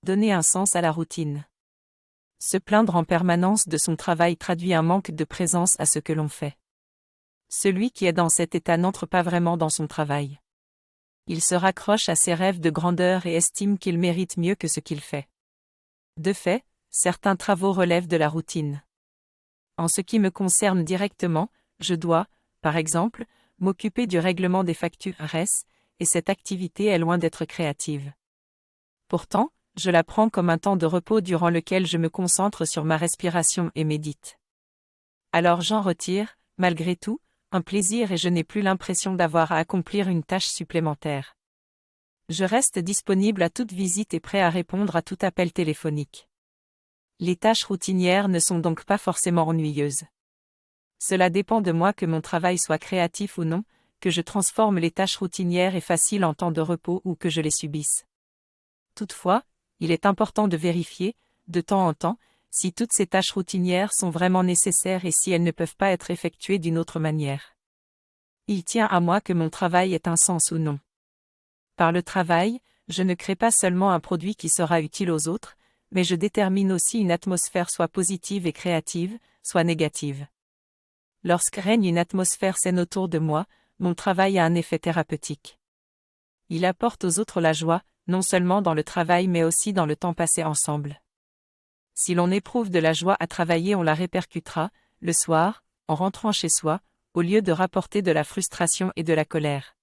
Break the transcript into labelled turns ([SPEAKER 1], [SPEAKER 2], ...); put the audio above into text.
[SPEAKER 1] donner un sens à la routine. Se plaindre en permanence de son travail traduit un manque de présence à ce que l'on fait. Celui qui est dans cet état n'entre pas vraiment dans son travail. Il se raccroche à ses rêves de grandeur et estime qu'il mérite mieux que ce qu'il fait. De fait, certains travaux relèvent de la routine. En ce qui me concerne directement, je dois, par exemple, m'occuper du règlement des factures RS, et cette activité est loin d'être créative. Pourtant, je la prends comme un temps de repos durant lequel je me concentre sur ma respiration et médite. Alors j'en retire, malgré tout, un plaisir et je n'ai plus l'impression d'avoir à accomplir une tâche supplémentaire. Je reste disponible à toute visite et prêt à répondre à tout appel téléphonique. Les tâches routinières ne sont donc pas forcément ennuyeuses. Cela dépend de moi que mon travail soit créatif ou non, que je transforme les tâches routinières et faciles en temps de repos ou que je les subisse. Toutefois, il est important de vérifier, de temps en temps, si toutes ces tâches routinières sont vraiment nécessaires et si elles ne peuvent pas être effectuées d'une autre manière. Il tient à moi que mon travail ait un sens ou non. Par le travail, je ne crée pas seulement un produit qui sera utile aux autres, mais je détermine aussi une atmosphère soit positive et créative, soit négative. Lorsque règne une atmosphère saine autour de moi, mon travail a un effet thérapeutique. Il apporte aux autres la joie, non seulement dans le travail mais aussi dans le temps passé ensemble. Si l'on éprouve de la joie à travailler, on la répercutera, le soir, en rentrant chez soi, au lieu de rapporter de la frustration et de la colère.